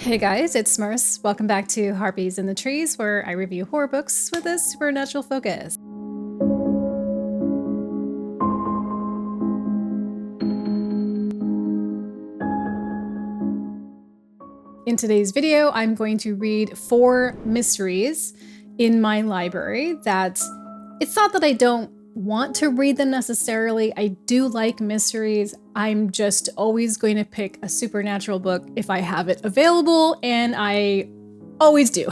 Hey guys, it's Smurfs. Welcome back to Harpies in the Trees, where I review horror books with a supernatural focus. In today's video, I'm going to read 4 mysteries in my library that it's not that I don't want to read them necessarily. I do like mysteries. I'm just always going to pick a supernatural book if I have it available, and I always do.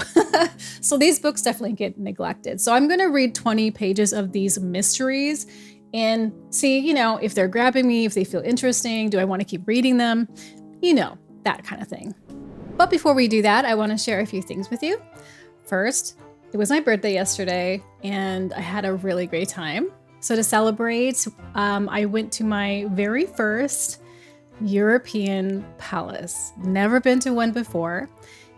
So these books definitely get neglected. So I'm going to read 20 pages of these mysteries and see, if they're grabbing me, if they feel interesting, do I want to keep reading them? That kind of thing. But before we do that, I want to share a few things with you. First, it was my birthday yesterday, and I had a really great time. So to celebrate, I went to my very first European palace. Never been to one before.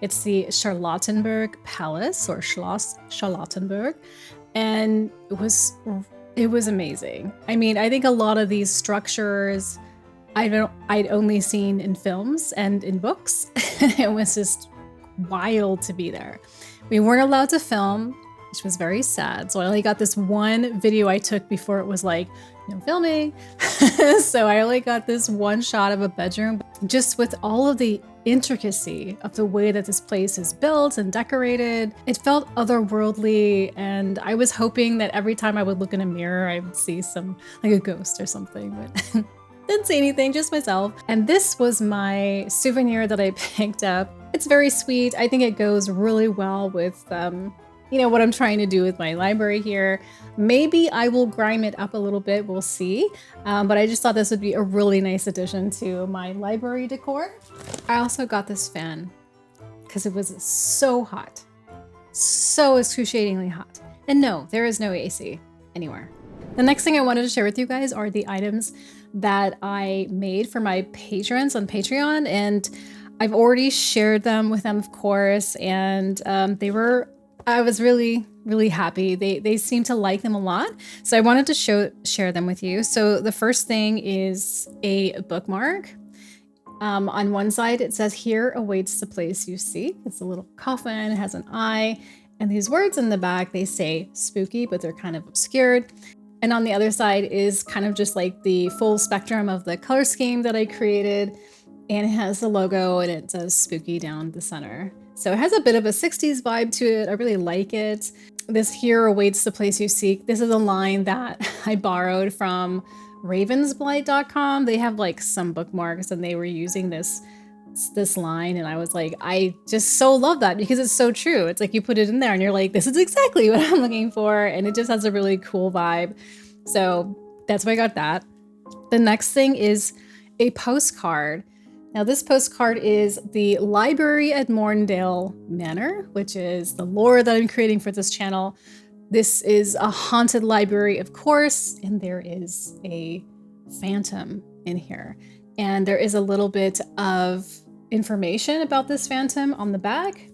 It's the Charlottenburg Palace, or Schloss Charlottenburg, and it was amazing. I mean, I think a lot of these structures I'd only seen in films and in books. It was just wild to be there. We weren't allowed to film, which was very sad. So I only got this one video I took before it was like, no filming. So I only got this one shot of a bedroom, just with all of the intricacy of the way that this place is built and decorated. It felt otherworldly, and I was hoping that every time I would look in a mirror, I would see like a ghost or something, but didn't see anything, just myself. And this was my souvenir that I picked up. It's very sweet. I think it goes really well with, what I'm trying to do with my library here. Maybe I will grime it up a little bit, we'll see. But I just thought this would be a really nice addition to my library decor. I also got this fan because it was so hot, so excruciatingly hot. And no, there is no AC anywhere. The next thing I wanted to share with you guys are the items that I made for my patrons on Patreon, and I've already shared them with them, of course, and I was really, really happy. They seem to like them a lot, so I wanted to share them with you. So the first thing is a bookmark. On one side, it says, "Here awaits the place you seek." It's a little coffin, it has an eye, and these words in the back, they say spooky, but they're kind of obscured. And on the other side is kind of just like the full spectrum of the color scheme that I created. And it has the logo, and it says spooky down the center. So it has a bit of a 60s vibe to it. I really like it. This "here awaits the place you seek." This is a line that I borrowed from ravensblight.com. They have like some bookmarks, and they were using this line, and I was like, I just so love that because it's so true. It's like you put it in there and you're like, this is exactly what I'm looking for, and it just has a really cool vibe. So that's why I got that. The next thing is a postcard. Now this postcard is the library at Morndale Manor, which is the lore that I'm creating for this channel. This is a haunted library, of course, and there is a phantom in here. And there is a little bit of information about this phantom on the back.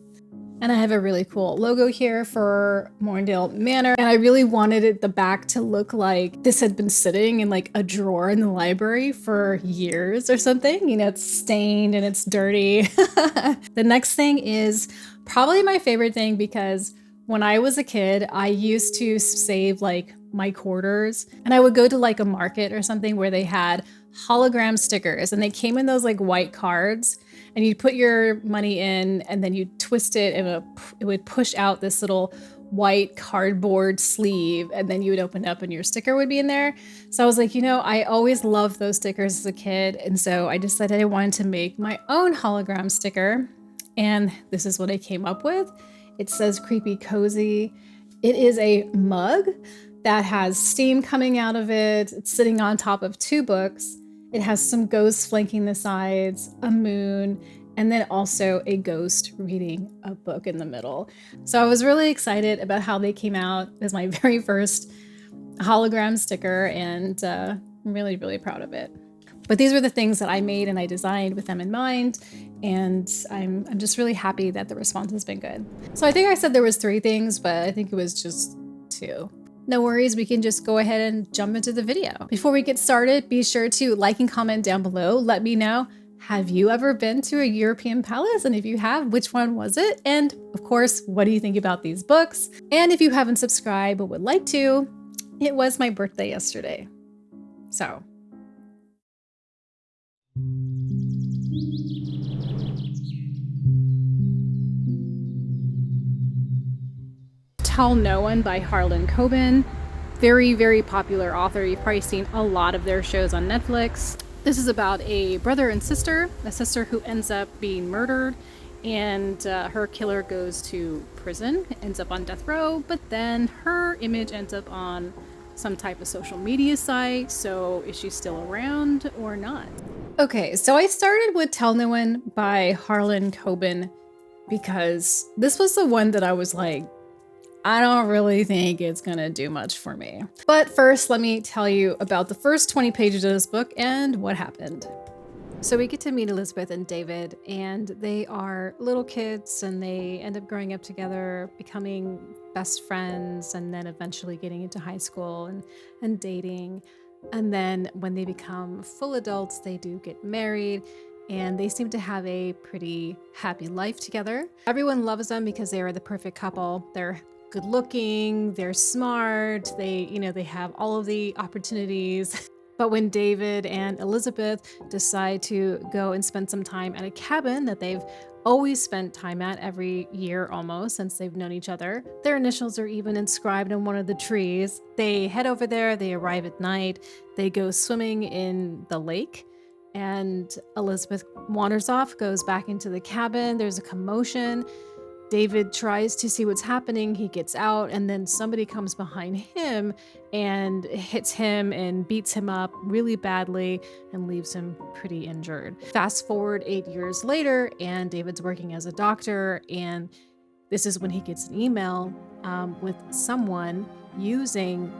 And I have a really cool logo here for Morndale Manor. And I really wanted the back to look like this had been sitting in like a drawer in the library for years or something. It's stained and it's dirty. The next thing is probably my favorite thing, because when I was a kid, I used to save like my quarters, and I would go to like a market or something where they had hologram stickers, and they came in those like white cards, and you'd put your money in, and then you'd twist it, and it would push out this little white cardboard sleeve, and then you would open it up and your sticker would be in there. So I was like, I always loved those stickers as a kid, and so I decided I wanted to make my own hologram sticker, and this is what I came up with. It says creepy cozy. It is a mug that has steam coming out of it. It's sitting on top of 2 books. It has some ghosts flanking the sides, a moon, and then also a ghost reading a book in the middle. So I was really excited about how they came out as my very first hologram sticker, and I'm really, really proud of it. But these were the things that I made and I designed with them in mind, and I'm just really happy that the response has been good. So I think I said there was 3 things, but I think it was just 2. No worries, we can just go ahead and jump into the video. Before we get started, be sure to like and comment down below. Let me know have you ever been to a European palace? And if you have, which one was it? And of course, what do you think about these books? And if you haven't subscribed but would like to, it was my birthday yesterday. So. Tell No One by Harlan Coben. Very, very popular author. You've probably seen a lot of their shows on Netflix. This is about a brother and sister, a sister who ends up being murdered, and her killer goes to prison, ends up on death row, but then her image ends up on some type of social media site. So is she still around or not? Okay, so I started with Tell No One by Harlan Coben because this was the one that I was like, I don't really think it's gonna do much for me. But first, let me tell you about the first 20 pages of this book and what happened. So we get to meet Elizabeth and David, and they are little kids, and they end up growing up together, becoming best friends, and then eventually getting into high school and dating. And then when they become full adults, they do get married, and they seem to have a pretty happy life together. Everyone loves them because they are the perfect couple. They're good looking, they're smart, they have all of the opportunities. But when David and Elizabeth decide to go and spend some time at a cabin that they've always spent time at every year almost since they've known each other, their initials are even inscribed on one of the trees. They head over there, they arrive at night, they go swimming in the lake, and Elizabeth wanders off, goes back into the cabin. There's a commotion. David tries to see what's happening. He gets out, and then somebody comes behind him and hits him and beats him up really badly and leaves him pretty injured. Fast forward 8 years later, and David's working as a doctor, and this is when he gets an email with someone using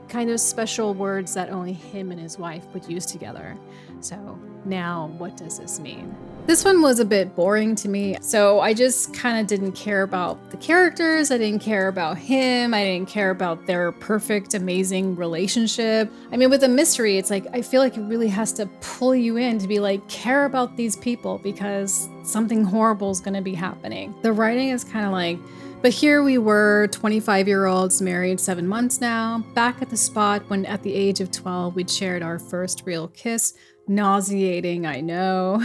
kind of special words that only him and his wife would use together. So now, what does this mean? This one was a bit boring to me, so I just kind of didn't care about the characters. I didn't care about him. I didn't care about their perfect, amazing relationship. I mean, with a mystery, it's like, I feel like it really has to pull you in to be like, care about these people because something horrible is going to be happening. The writing is kind of like, but here we were, 25-year-olds, married 7 months now, back at the spot when at the age of 12, we'd shared our first real kiss. Nauseating, I know.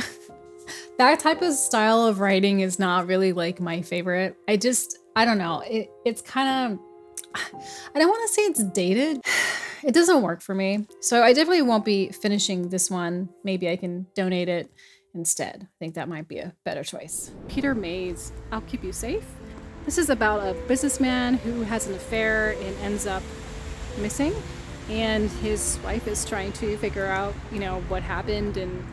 That type of style of writing is not really like my favorite. I don't know. It's kind of, I don't want to say it's dated. It doesn't work for me. So I definitely won't be finishing this one. Maybe I can donate it instead. I think that might be a better choice. Peter May's I'll Keep You Safe. This is about a businessman who has an affair and ends up missing. And his wife is trying to figure out, what happened and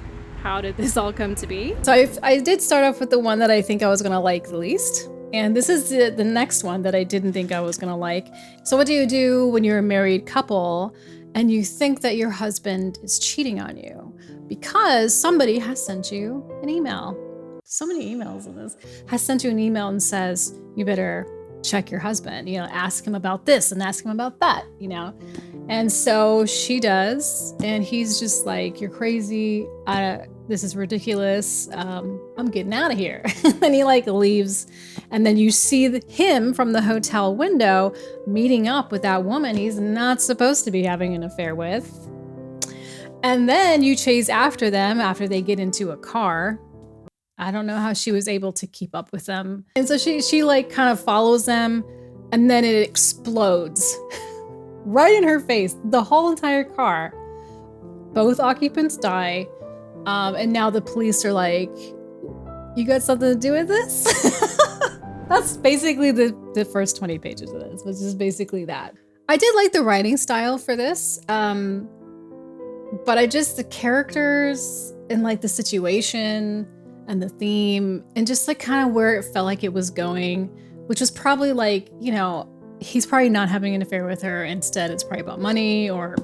how did this all come to be? So I did start off with the one that I think I was gonna like the least. And this is the next one that I didn't think I was gonna like. So what do you do when you're a married couple and you think that your husband is cheating on you? Because somebody has sent you an email. So many emails in this. Has sent you an email and says, you better check your husband, ask him about this and ask him about that, And so she does, and he's just like, you're crazy. This is ridiculous. I'm getting out of here. And he leaves. And then you see him from the hotel window meeting up with that woman he's not supposed to be having an affair with. And then you chase after them after they get into a car. I don't know how she was able to keep up with them. And so she kind of follows them, and then it explodes right in her face, the whole entire car. Both occupants die. And now the police are like, you got something to do with this? That's basically the first 20 pages of this, which is basically that. I did like the writing style for this. But the characters and the situation and the theme and just kind of where it felt like it was going, which was probably he's probably not having an affair with her. Instead, it's probably about money or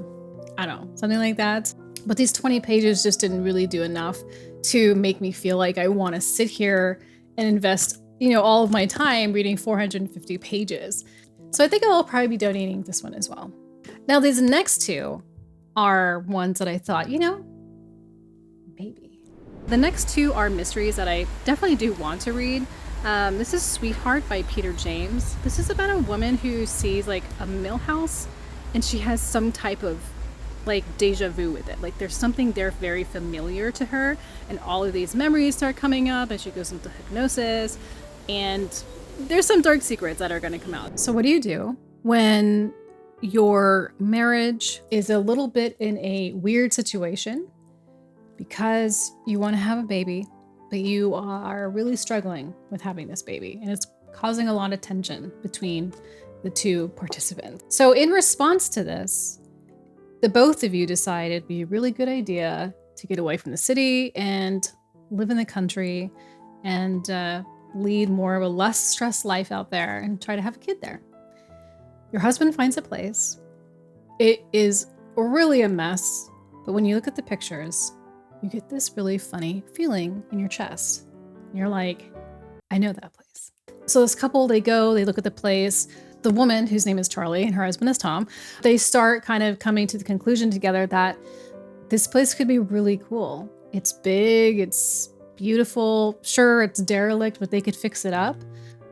I don't know, something like that. But these 20 pages just didn't really do enough to make me feel like I want to sit here and invest, all of my time reading 450 pages. So I think I'll probably be donating this one as well. Now, these next two are ones that I thought, maybe. The next two are mysteries that I definitely do want to read. This is Sweetheart by Peter James. This is about a woman who sees like a mill house and she has some type of like deja vu with it. Like there's something there very familiar to her, and all of these memories start coming up as she goes into hypnosis, and there's some dark secrets that are going to come out. So what do you do when your marriage is a little bit in a weird situation because you want to have a baby, but you are really struggling with having this baby, and it's causing a lot of tension between the two participants? So in response to this, the both of you decided it'd be a really good idea to get away from the city and live in the country and lead more of a less stressed life out there and try to have a kid there. Your husband finds a place. It is really a mess, but when you look at the pictures, you get this really funny feeling in your chest. And you're like, I know that place. So this couple, they look at the place. The woman, whose name is Charlie, and her husband is Tom, they start kind of coming to the conclusion together that this place could be really cool. It's big, it's beautiful. Sure, it's derelict, but they could fix it up.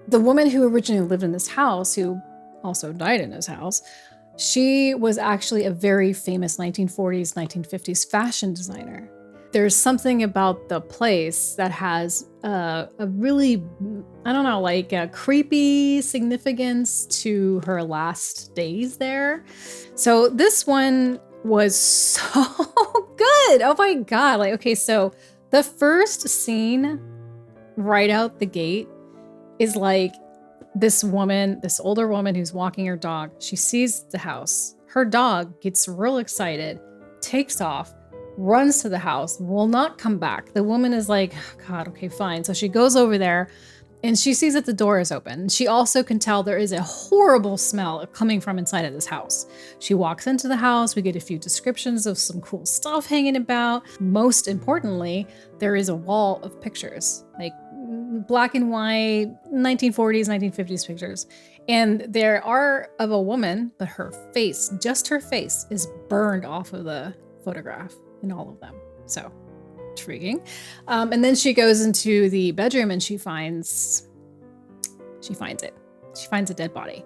The woman who originally lived in this house, who also died in this house, she was actually a very famous 1940s, 1950s fashion designer. There's something about the place that has a really, I don't know, like a creepy significance to her last days there. So this one was so good. Oh my God. Like, okay, so the first scene right out the gate is like this woman, this older woman who's walking her dog. She sees the house. Her dog gets real excited, takes off, runs to the house, will not come back. The woman is like, oh God, okay, fine. So she goes over there and she sees that the door is open. She also can tell there is a horrible smell coming from inside of this house. She walks into the house. We get a few descriptions of some cool stuff hanging about. Most importantly, there is a wall of pictures, like black and white, 1940s, 1950s pictures. And there are of a woman, but her face, just her face, is burned off of the photograph in all of them. So intriguing. And then she goes into the bedroom and she finds it. She finds a dead body.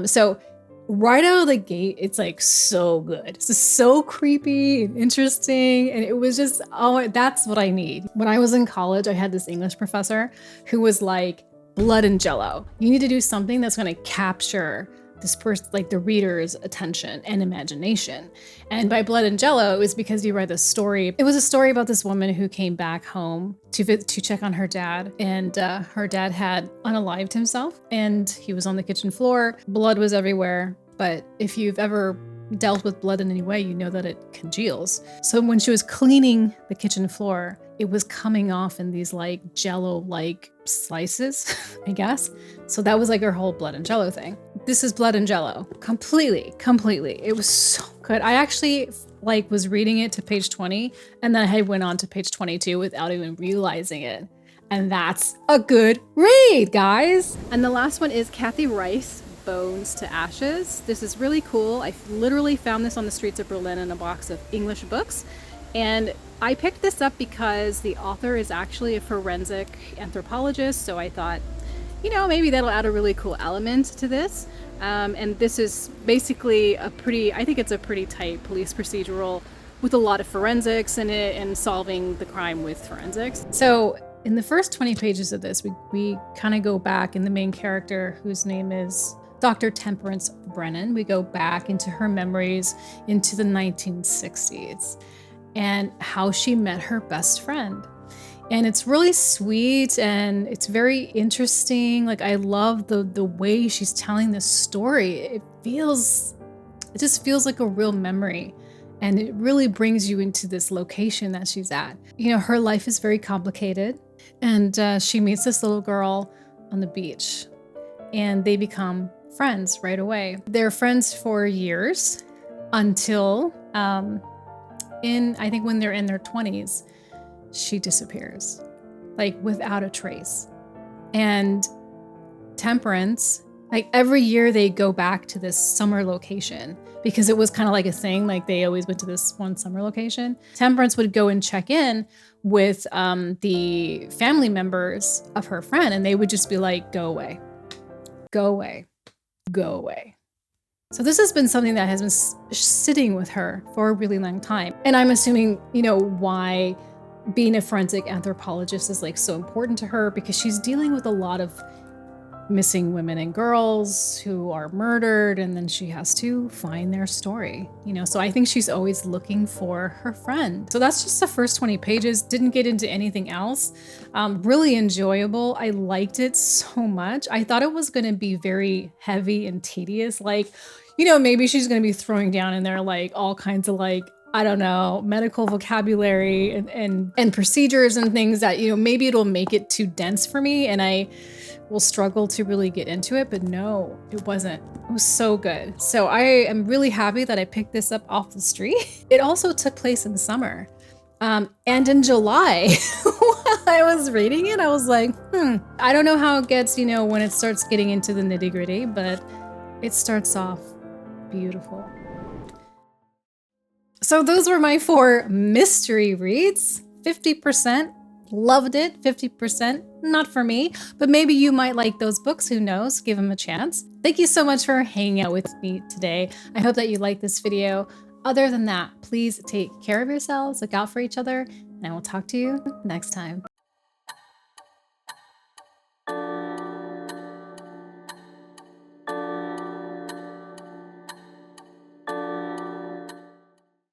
So right out of the gate, it's like so good. It's just so creepy and interesting. And it was just, oh, that's what I need. When I was in college, I had this English professor who was like, blood and jello. You need to do something that's going to capture this person, like the reader's attention and imagination. And by blood and jello, it was because you read this story. It was a story about this woman who came back home to check on her dad, and her dad had unalived himself, and he was on the kitchen floor. Blood was everywhere. But if you've ever dealt with blood in any way, you know that it congeals. So when she was cleaning the kitchen floor, it was coming off in these like jello-like slices, I guess. So that was like her whole blood and jello thing. This is blood and jello. Completely. It was so good. I actually like was reading it to page 20, and then I went on to page 22 without even realizing it. And that's a good read, guys. And the last one is Kathy Rice, Bones to Ashes. This is really cool. I literally found this on the streets of Berlin in a box of English books. And I picked this up because the author is actually a forensic anthropologist. So I thought, you know, maybe that'll add a really cool element to this. And this is basically I think it's a pretty tight police procedural with a lot of forensics in it and solving the crime with forensics. So in the first 20 pages of this, we kind of go back, in the main character, whose name is Dr. Temperance Brennan. We go back into her memories into the 1960s and how she met her best friend. And it's really sweet and it's very interesting. Like, I love the way she's telling this story. It just feels like a real memory. And it really brings you into this location that she's at. You know, her life is very complicated. And she meets this little girl on the beach and they become friends right away. They're friends for years until, I think when they're in their 20s, she disappears, like without a trace. And Temperance Like every year they go back to this summer location because it was kind of like a thing. Like they always went to this one summer location. Temperance would go and check in with the family members of her friend, and they would just be like, go away, go away, go away. So this has been something that has been sitting with her for a really long time. And I'm assuming, you know, why being a forensic anthropologist is like so important to her, because she's dealing with a lot of missing women and girls who are murdered, and then she has to find their story, you know. So I think she's always looking for her friend. So that's just the first 20 pages. Didn't get into anything else. Really enjoyable. I liked it so much. I thought it was going to be very heavy and tedious, like, you know, maybe she's going to be throwing down in there like all kinds of like, I don't know, medical vocabulary and procedures and things that, you know, maybe it'll make it too dense for me and I will struggle to really get into it. But no, it wasn't. It was so good. So I am really happy that I picked this up off the street. It also took place in summer. And in July, while I was reading it, I was like, I don't know how it gets, you know, when it starts getting into the nitty-gritty, but it starts off beautiful. So those were my 4 mystery reads. 50% loved it, 50% not for me, but maybe you might like those books. Who knows? Give them a chance. Thank you so much for hanging out with me today. I hope that you liked this video. Other than that, please take care of yourselves, look out for each other, and I will talk to you next time.